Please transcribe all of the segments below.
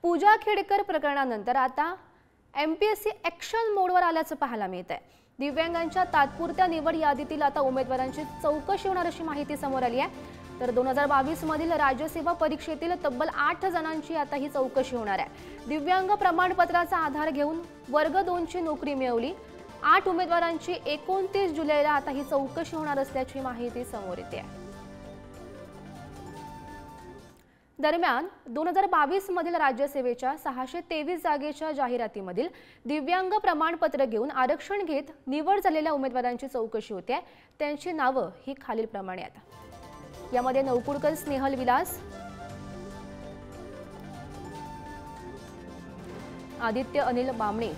पूजा खेडकर प्रकरणानंतर आता MPSC action मोडवर आल्याचं पाहायला मिळतंय। दिव्यांगांच्या तात्पुरत्या निवड यादीतील आता उमेदवारांची चौकशी होणार अशी माहिती समोर आली आहे। तर 2022 मधील राज्यसेवा परीक्षेतील तब्बल 8 जणांची आता ही चौकशी होणार आहे। दिव्यांग प्रमाणपत्राचा आधार घेऊन वर्ग 2 ची नोकरी मिळवली 8 उमेदवारांची 29 जुलैला आता ही चौकशी होणार असल्याची माहिती समोर येते आहे। दरम्यान 2022 मधील राज्यसेवेच्या 623 जागेच्या जाहिरातीमधील दिव्यांग प्रमाणपत्र घेऊन आरक्षण घेत निवड झालेल्या उमेदवारांची चौकशी होते। त्यांची नावे ही खालीलप्रमाणे आहेत। यामध्ये नौकुडकर स्नेहल विलास, आदित्य अनिल बामणे,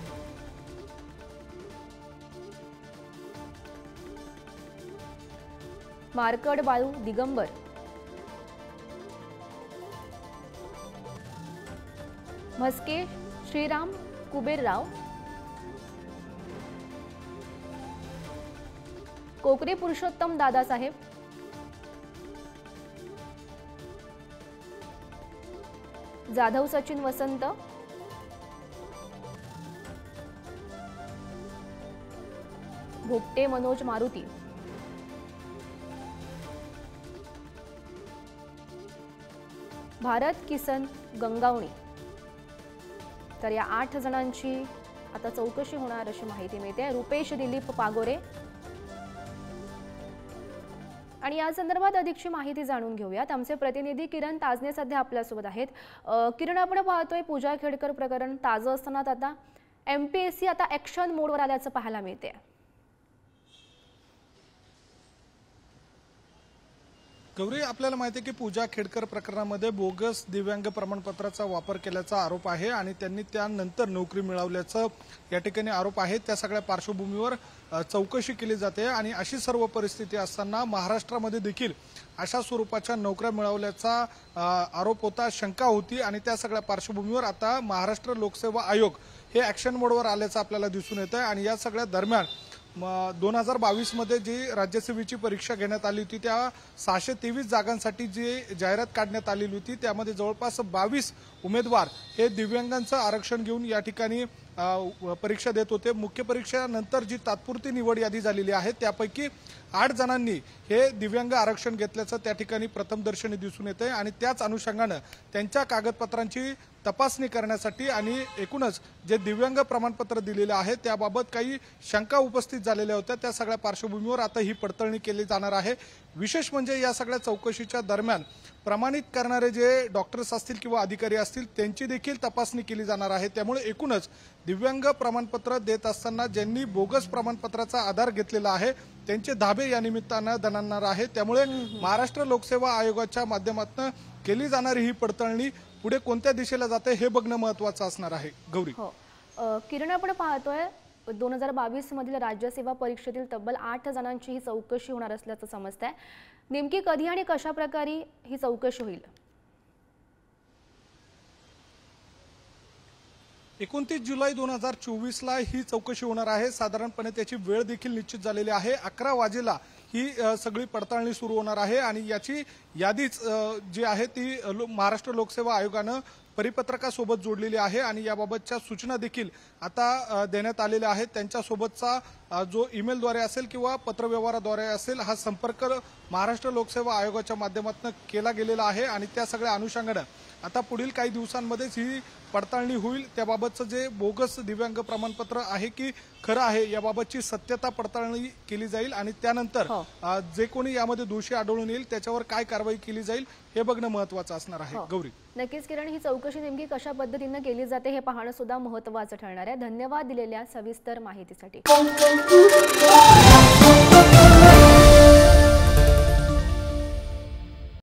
मार्कड बाळू दिगंबर, म्हस्के श्रीराम कुबेरराव, कोकरे पुरुषोत्तम दादासाहेब, जाधव सचिन वसंत, भोपटे मनोज मारुती, भारत किसन गंगावणी। तर या 8 जणांची आता चौकशी होणार अशी माहिती मिळते। रुपेश दिलीप पागोरे आणि या संदर्भात अधिकची माहिती जाणून घेऊयात। आमचे प्रतिनिधी किरण ताजने सध्या आपल्या सोबत आहेत। किरण, आपण पाहतोय पूजा खेडकर प्रकरण ताजं असताना आता एमपीएससी आता ॲक्शन मोडवर आल्याचं पाहायला मिळते। गौरी, आपल्याला माहिती आहे की पूजा खेडकर प्रकरणामध्ये बोगस दिव्यांग प्रमाणपत्राचा वापर केल्याचा आरोप आहे आणि त्यांनी त्यानंतर नोकरी मिळवल्याचं या ठिकाणी आरोप आहे। त्या सगळ्या पार्श्वभूमीवर चौकशी केली जाते आणि अशी सर्व परिस्थिती असताना महाराष्ट्रामध्ये देखील अशा स्वरूपाच्या नोकऱ्या मिळवल्याचा आरोप होता, शंका होती आणि त्या सगळ्या पार्श्वभूमीवर आता महाराष्ट्र लोकसेवा आयोग हे ॲक्शन मोडवर आल्याचं आपल्याला दिसून येतं आणि या सगळ्या दरम्यान 2022 मध्ये जी राज्यसेवेची परीक्षा घेण्यात आली होती त्या 623 जागांसाठी जी जाहिरात काढण्यात आलेली होती त्यामध्ये जवळपास 22 उमेदवार हे दिव्यांगांचं आरक्षण घेऊन या ठिकाणी परीक्षा देत होते। मुख्य परीक्षेनंतर जी तात्पुरती निवड यादी झालेली आहे त्यापैकी 8 जणांनी हे दिव्यांग आरक्षण घेतल्याचं त्या ठिकाणी प्रथमदर्शनी दिसून येते आणि त्याच अनुषंगाने त्यांच्या कागदपत्रांची तपासणी करण्यासाठी आणि एकूणच जे दिव्यांग प्रमाणपत्र दिलेले आहे त्याबाबत काही शंका उपस्थित झालेल्या होत्या त्या सगळ्या पार्श्वभूमीवर आता ही पडताळणी केली जाणार आहे। विशेष म्हणजे या सगळ्या चौकशीच्या दरम्यान प्रमाणित करणारे जे डॉक्टर्स असतील किंवा अधिकारी असतील त्यांची देखील तपासणी केली जाणार आहे। त्यामुळे एकूणच दिव्यांग प्रमाणपत्र देत असताना ज्यांनी बोगस प्रमाणपत्राचा आधार घेतलेला आहे त्यांचे धाबे या निमित्तानं दणाणणार आहे। त्यामुळे महाराष्ट्र लोकसेवा आयोगाच्या माध्यमातून केली जाणारी ही पडताळणी पुढे कोणत्या दिशेला जाते हे बघणं महत्त्वाचं असणार आहे। गौरी, किरण, आपण पाहतोय 2022 मधील राज्यसेवा परीक्षेतील तब्बल 8 जणांची ही चौकशी होणार असल्याचं समजतंय। नेमकी कधी आणि कशा प्रकारे ही चौकशी होईल? 29 जुलै 2024 ला ही चौकशी होणार आहे। साधारणपणे त्याची वेळ देखील निश्चित झालेली आहे। 11 वाजेला ही सगळी पडताळणी सुरू होणार आहे आणि याची यादीच जी आहे ती महाराष्ट्र लोकसेवा आयोगानं परिपत्रकासोबत जोडलेली आहे आणि याबाबतच्या सूचना देखील आता देण्यात आलेल्या आहेत। त्यांच्यासोबतचा जो ईमेलद्वारे असेल किंवा पत्रव्यवहाराद्वारे असेल हा संपर्क महाराष्ट्र लोकसेवा आयोगाच्या माध्यमातून केला गेलेला आहे आणि त्या सगळ्या अनुषंगाने आता पुढील काही दिवसांमध्येच ही पडताळणी होईल। त्याबाबतचं जे बोगस दिव्यांग प्रमाणपत्र आहे की खरं आहे याबाबतची सत्यता पडताळणी केली जाईल आणि त्यानंतर जे कोणी यामध्ये दोषी आढळून येईल त्याच्यावर काय कारवाई केली जाईल हे बघणं महत्त्वाचं असणार आहे। गौरी, नक्कीच किरण, ही चौकशी नेमकी कशा पद्धतीने केली जाते हे पाहणं सुद्धा महत्त्वाचं ठरणार आहे। धन्यवाद दिलेल्या सविस्तर माहितीसाठी।